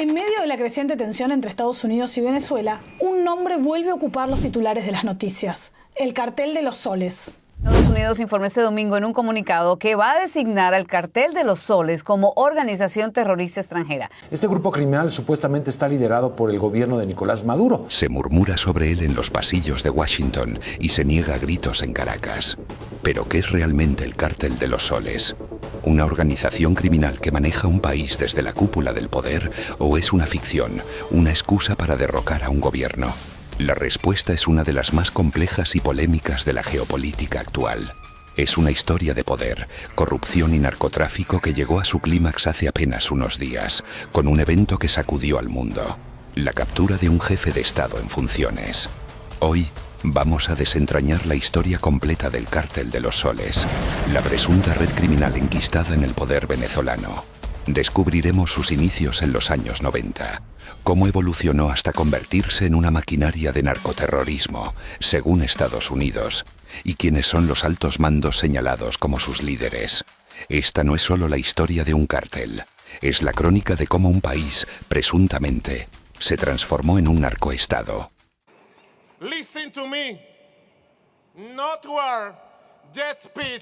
En medio de la creciente tensión entre Estados Unidos y Venezuela, un nombre vuelve a ocupar los titulares de las noticias: el Cartel de los Soles. Estados Unidos informó este domingo en un comunicado que va a designar al Cartel de los Soles como organización terrorista extranjera. Este grupo criminal supuestamente está liderado por el gobierno de Nicolás Maduro. Se murmura sobre él en los pasillos de Washington y se niega a gritos en Caracas. ¿Pero qué es realmente el Cartel de los Soles? ¿Una organización criminal que maneja un país desde la cúpula del poder o es una ficción, una excusa para derrocar a un gobierno? La respuesta es una de las más complejas y polémicas de la geopolítica actual. Es una historia de poder, corrupción y narcotráfico que llegó a su clímax hace apenas unos días, con un evento que sacudió al mundo: la captura de un jefe de Estado en funciones. Hoy vamos a desentrañar la historia completa del Cártel de los Soles, la presunta red criminal enquistada en el poder venezolano. Descubriremos sus inicios en los años 90, cómo evolucionó hasta convertirse en una maquinaria de narcoterrorismo, según Estados Unidos, y quiénes son los altos mandos señalados como sus líderes. Esta no es solo la historia de un cártel, es la crónica de cómo un país, presuntamente, se transformó en un narcoestado. Listen to me. Not war, jet speed.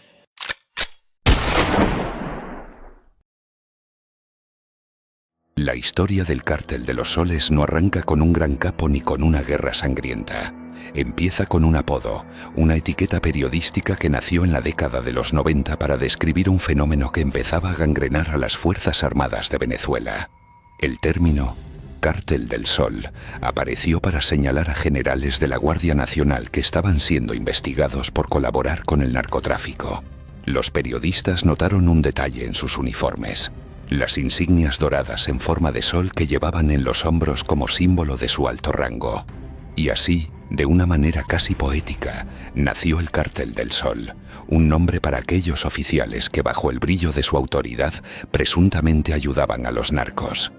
La historia del Cártel de los Soles no arranca con un gran capo ni con una guerra sangrienta. Empieza con un apodo, una etiqueta periodística que nació en la década de los 90 para describir un fenómeno que empezaba a gangrenar a las Fuerzas Armadas de Venezuela. El término Cártel del Sol apareció para señalar a generales de la Guardia Nacional que estaban siendo investigados por colaborar con el narcotráfico. Los periodistas notaron un detalle en sus uniformes: las insignias doradas en forma de sol que llevaban en los hombros como símbolo de su alto rango. Y así, de una manera casi poética, nació el Cártel del Sol, un nombre para aquellos oficiales que bajo el brillo de su autoridad presuntamente ayudaban a los narcos.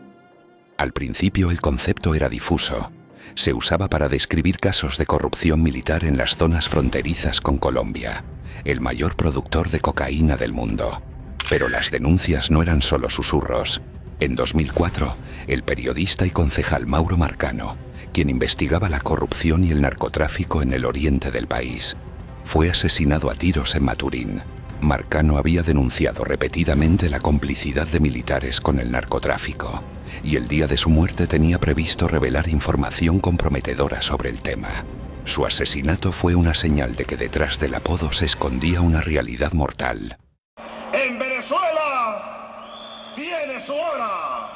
Al principio el concepto era difuso. Se usaba para describir casos de corrupción militar en las zonas fronterizas con Colombia, el mayor productor de cocaína del mundo. Pero las denuncias no eran solo susurros. En 2004, el periodista y concejal Mauro Marcano, quien investigaba la corrupción y el narcotráfico en el oriente del país, fue asesinado a tiros en Maturín. Marcano había denunciado repetidamente la complicidad de militares con el narcotráfico, y el día de su muerte tenía previsto revelar información comprometedora sobre el tema. Su asesinato fue una señal de que detrás del apodo se escondía una realidad mortal. En Venezuela tiene su hora,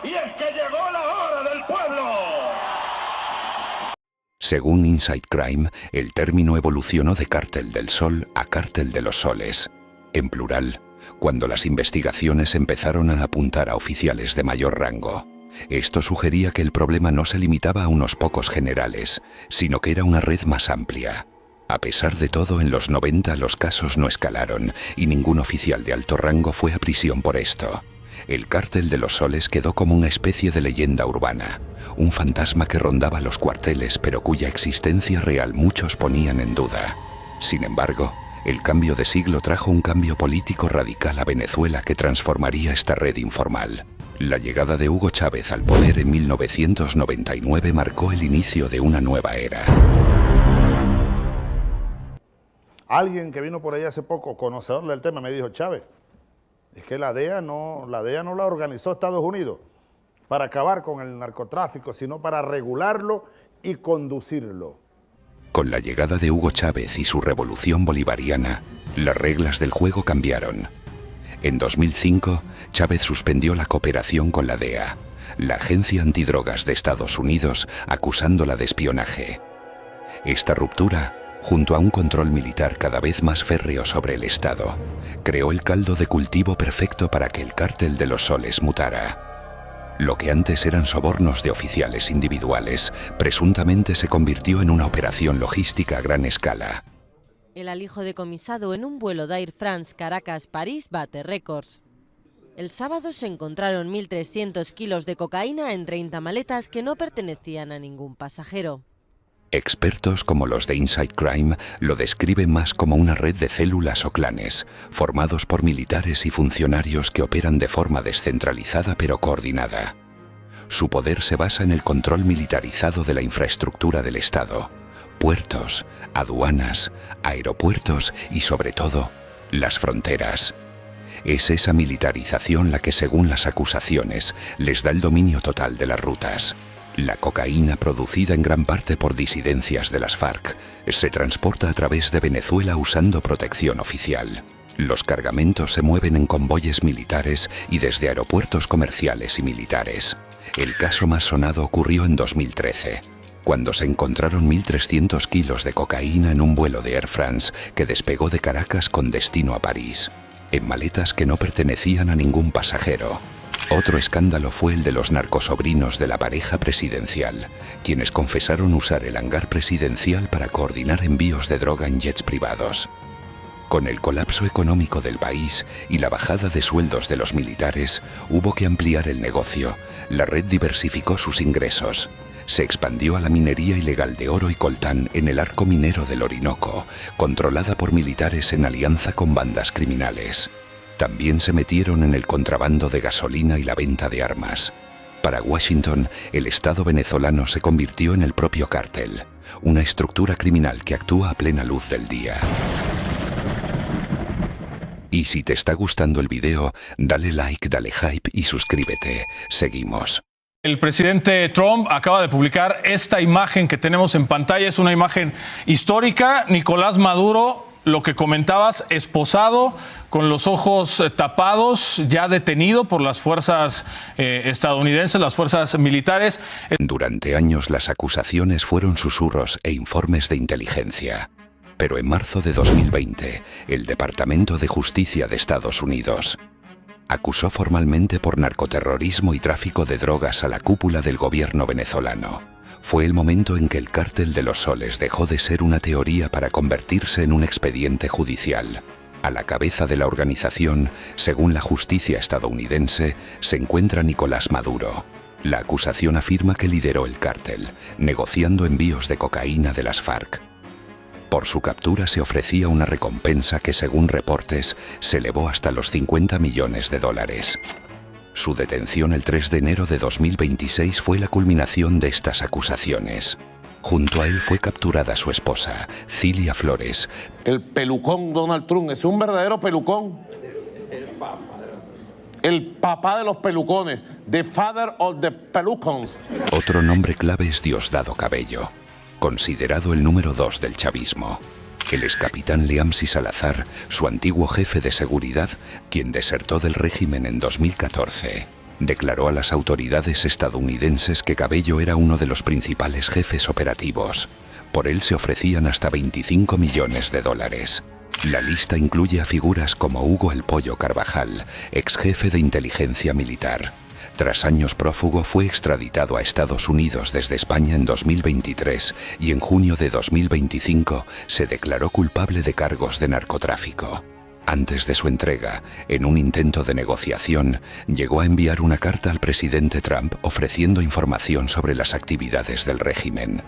y es que llegó la hora del pueblo. Según Inside Crime, el término evolucionó de Cártel del Sol a Cártel de los Soles, en plural, cuando las investigaciones empezaron a apuntar a oficiales de mayor rango. Esto sugería que el problema no se limitaba a unos pocos generales, sino que era una red más amplia. A pesar de todo, en los 90 los casos no escalaron y ningún oficial de alto rango fue a prisión por esto. El Cártel de los Soles quedó como una especie de leyenda urbana, un fantasma que rondaba los cuarteles pero cuya existencia real muchos ponían en duda. Sin embargo, el cambio de siglo trajo un cambio político radical a Venezuela que transformaría esta red informal. La llegada de Hugo Chávez al poder en 1999 marcó el inicio de una nueva era. Alguien que vino por ahí hace poco, conocedor del tema, me dijo: Chávez, es que la DEA no la organizó Estados Unidos para acabar con el narcotráfico, sino para regularlo y conducirlo. Con la llegada de Hugo Chávez y su revolución bolivariana, las reglas del juego cambiaron. En 2005, Chávez suspendió la cooperación con la DEA, la agencia antidrogas de Estados Unidos, acusándola de espionaje. Esta ruptura, junto a un control militar cada vez más férreo sobre el Estado, creó el caldo de cultivo perfecto para que el Cártel de los Soles mutara. Lo que antes eran sobornos de oficiales individuales, presuntamente se convirtió en una operación logística a gran escala. El alijo decomisado en un vuelo de Air France Caracas-París bate récords. El sábado se encontraron 1.300 kilos de cocaína en 30 maletas que no pertenecían a ningún pasajero. Expertos como los de Inside Crime lo describen más como una red de células o clanes, formados por militares y funcionarios que operan de forma descentralizada pero coordinada. Su poder se basa en el control militarizado de la infraestructura del Estado, puertos, aduanas, aeropuertos y, sobre todo, las fronteras. Es esa militarización la que, según las acusaciones, les da el dominio total de las rutas. La cocaína, producida en gran parte por disidencias de las FARC, se transporta a través de Venezuela usando protección oficial. Los cargamentos se mueven en convoyes militares y desde aeropuertos comerciales y militares. El caso más sonado ocurrió en 2013, cuando se encontraron 1.300 kilos de cocaína en un vuelo de Air France que despegó de Caracas con destino a París, en maletas que no pertenecían a ningún pasajero. Otro escándalo fue el de los narcosobrinos de la pareja presidencial, quienes confesaron usar el hangar presidencial para coordinar envíos de droga en jets privados. Con el colapso económico del país y la bajada de sueldos de los militares, hubo que ampliar el negocio. La red diversificó sus ingresos. Se expandió a la minería ilegal de oro y coltán en el arco minero del Orinoco, controlada por militares en alianza con bandas criminales. También se metieron en el contrabando de gasolina y la venta de armas. Para Washington, el Estado venezolano se convirtió en el propio cártel, una estructura criminal que actúa a plena luz del día. Y si te está gustando el video, dale like, dale hype y suscríbete. Seguimos. El presidente Trump acaba de publicar esta imagen que tenemos en pantalla. Es una imagen histórica. Nicolás Maduro, lo que comentabas, esposado, con los ojos tapados, ya detenido por las fuerzas estadounidenses, las fuerzas militares. Durante años las acusaciones fueron susurros e informes de inteligencia. Pero en marzo de 2020, el Departamento de Justicia de Estados Unidos acusó formalmente por narcoterrorismo y tráfico de drogas a la cúpula del gobierno venezolano. Fue el momento en que el Cártel de los Soles dejó de ser una teoría para convertirse en un expediente judicial. A la cabeza de la organización, según la justicia estadounidense, se encuentra Nicolás Maduro. La acusación afirma que lideró el cártel, negociando envíos de cocaína de las FARC. Por su captura se ofrecía una recompensa que, según reportes, se elevó hasta los $50 millones. Su detención el 3 de enero de 2026 fue la culminación de estas acusaciones. Junto a él fue capturada su esposa, Cilia Flores. El pelucón Donald Trump es un verdadero pelucón. El papá de los pelucones, the father of the pelucons. Otro nombre clave es Diosdado Cabello, considerado el número 2 del chavismo. El excapitán Leamsi Salazar, su antiguo jefe de seguridad, quien desertó del régimen en 2014, declaró a las autoridades estadounidenses que Cabello era uno de los principales jefes operativos. Por él se ofrecían hasta $25 millones. La lista incluye a figuras como Hugo El Pollo Carvajal, ex jefe de inteligencia militar. Tras años prófugo, fue extraditado a Estados Unidos desde España en 2023 y en junio de 2025 se declaró culpable de cargos de narcotráfico. Antes de su entrega, en un intento de negociación, llegó a enviar una carta al presidente Trump ofreciendo información sobre las actividades del régimen.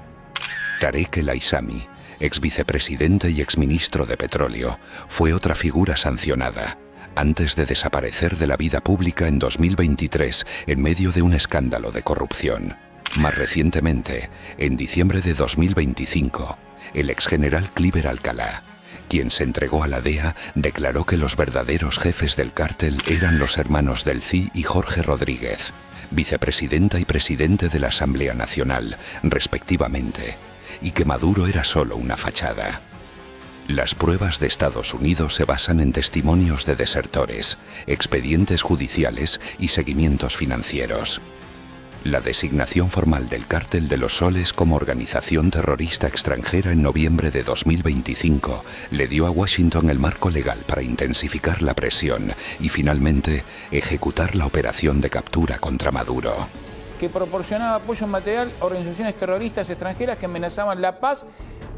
Tarek El Aissami, ex vicepresidente y exministro de Petróleo, fue otra figura sancionada, antes de desaparecer de la vida pública en 2023 en medio de un escándalo de corrupción. Más recientemente, en diciembre de 2025, el exgeneral Cliver Alcalá, quien se entregó a la DEA, declaró que los verdaderos jefes del cártel eran los hermanos Delcy y Jorge Rodríguez, vicepresidenta y presidente de la Asamblea Nacional, respectivamente, y que Maduro era solo una fachada. Las pruebas de Estados Unidos se basan en testimonios de desertores, expedientes judiciales y seguimientos financieros. La designación formal del Cártel de los Soles como organización terrorista extranjera en noviembre de 2025 le dio a Washington el marco legal para intensificar la presión y finalmente ejecutar la operación de captura contra Maduro. Que proporcionaba apoyo material a organizaciones terroristas extranjeras que amenazaban la paz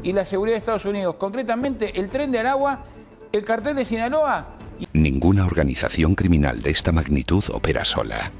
y la seguridad de Estados Unidos. Concretamente, el Tren de Aragua, el Cartel de Sinaloa. Ninguna organización criminal de esta magnitud opera sola.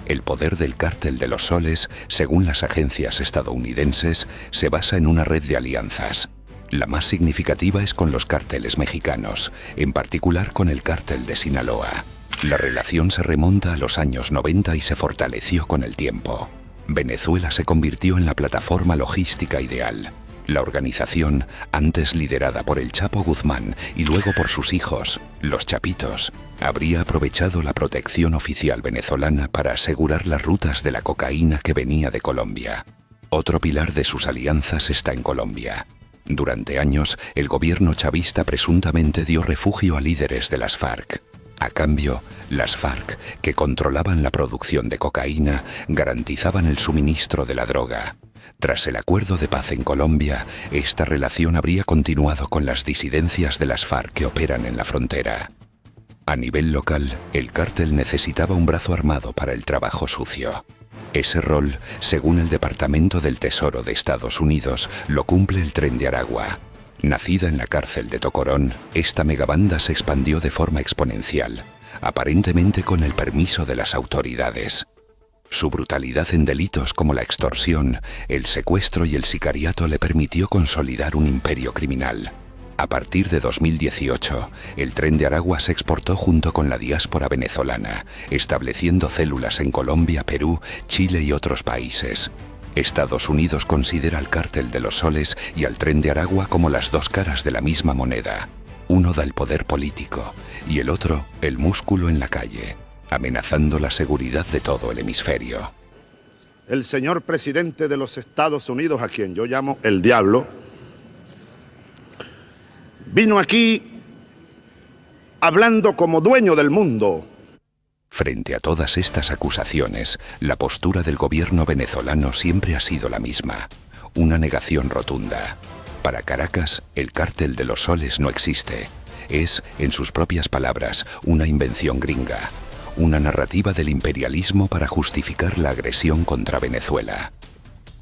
El poder del Cártel de los Soles, según las agencias estadounidenses, se basa en una red de alianzas. La más significativa es con los cárteles mexicanos, en particular con el Cártel de Sinaloa. La relación se remonta a los años 90 y se fortaleció con el tiempo. Venezuela se convirtió en la plataforma logística ideal. La organización, antes liderada por el Chapo Guzmán y luego por sus hijos, los Chapitos, habría aprovechado la protección oficial venezolana para asegurar las rutas de la cocaína que venía de Colombia. Otro pilar de sus alianzas está en Colombia. Durante años, el gobierno chavista presuntamente dio refugio a líderes de las FARC. A cambio, las FARC, que controlaban la producción de cocaína, garantizaban el suministro de la droga. Tras el acuerdo de paz en Colombia, esta relación habría continuado con las disidencias de las FARC que operan en la frontera. A nivel local, el cártel necesitaba un brazo armado para el trabajo sucio. Ese rol, según el Departamento del Tesoro de Estados Unidos, lo cumple el Tren de Aragua. Nacida en la cárcel de Tocorón, esta megabanda se expandió de forma exponencial, aparentemente con el permiso de las autoridades. Su brutalidad en delitos como la extorsión, el secuestro y el sicariato le permitió consolidar un imperio criminal. A partir de 2018, el Tren de Aragua se exportó junto con la diáspora venezolana, estableciendo células en Colombia, Perú, Chile y otros países. Estados Unidos considera al Cártel de los Soles y al Tren de Aragua como las dos caras de la misma moneda. Uno da el poder político y el otro el músculo en la calle, amenazando la seguridad de todo el hemisferio. El señor presidente de los Estados Unidos, a quien yo llamo el diablo, vino aquí hablando como dueño del mundo. Frente a todas estas acusaciones, la postura del gobierno venezolano siempre ha sido la misma, una negación rotunda. Para Caracas, el Cártel de los Soles no existe. Es, en sus propias palabras, una invención gringa, una narrativa del imperialismo para justificar la agresión contra Venezuela.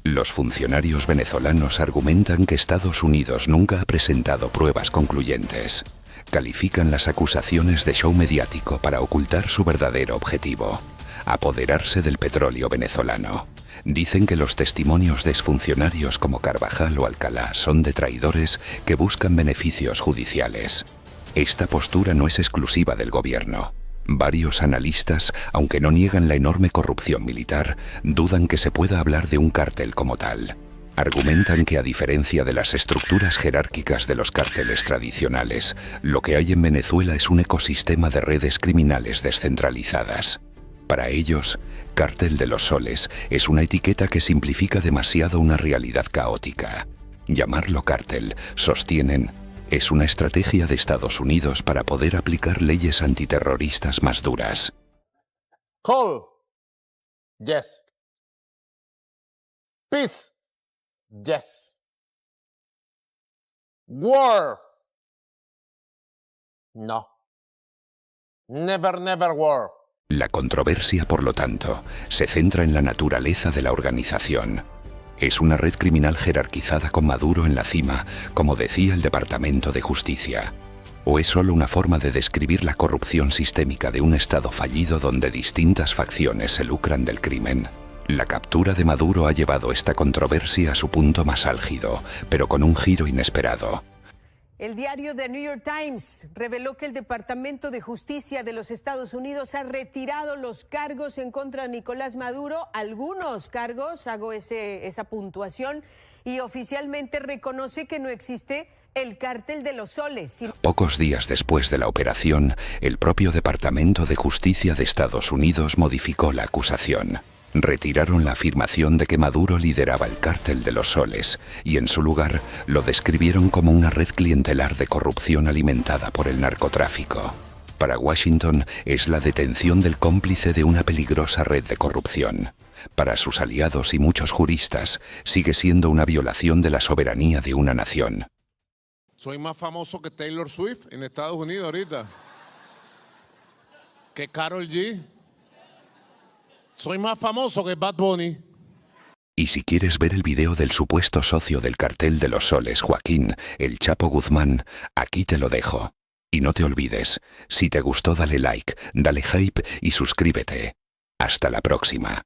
Los funcionarios venezolanos argumentan que Estados Unidos nunca ha presentado pruebas concluyentes. Califican las acusaciones de show mediático para ocultar su verdadero objetivo: apoderarse del petróleo venezolano. Dicen que los testimonios de exfuncionarios como Carvajal o Alcalá son de traidores que buscan beneficios judiciales. Esta postura no es exclusiva del gobierno. Varios analistas, aunque no niegan la enorme corrupción militar, dudan que se pueda hablar de un cártel como tal. Argumentan que, a diferencia de las estructuras jerárquicas de los cárteles tradicionales, lo que hay en Venezuela es un ecosistema de redes criminales descentralizadas. Para ellos, Cártel de los Soles es una etiqueta que simplifica demasiado una realidad caótica. Llamarlo cártel, sostienen, es una estrategia de Estados Unidos para poder aplicar leyes antiterroristas más duras. Call. Yes. Peace. Yes. War. No. Never, never war. La controversia, por lo tanto, se centra en la naturaleza de la organización. Es una red criminal jerarquizada con Maduro en la cima, como decía el Departamento de Justicia. ¿O es solo una forma de describir la corrupción sistémica de un Estado fallido donde distintas facciones se lucran del crimen? La captura de Maduro ha llevado esta controversia a su punto más álgido, pero con un giro inesperado. El diario The New York Times reveló que el Departamento de Justicia de los Estados Unidos ha retirado los cargos en contra de Nicolás Maduro, algunos cargos, hago esa puntuación, y oficialmente reconoce que no existe el Cártel de los Soles. Pocos días después de la operación, el propio Departamento de Justicia de Estados Unidos modificó la acusación. Retiraron la afirmación de que Maduro lideraba el Cártel de los Soles y en su lugar lo describieron como una red clientelar de corrupción alimentada por el narcotráfico. Para Washington es la detención del cómplice de una peligrosa red de corrupción. Para sus aliados y muchos juristas sigue siendo una violación de la soberanía de una nación. Soy más famoso que Taylor Swift en Estados Unidos ahorita. Que Karol G. Soy más famoso que Bad Bunny. Y si quieres ver el video del supuesto socio del Cartel de los Soles, Joaquín, el Chapo Guzmán, aquí te lo dejo. Y no te olvides, si te gustó dale like, dale hype y suscríbete. Hasta la próxima.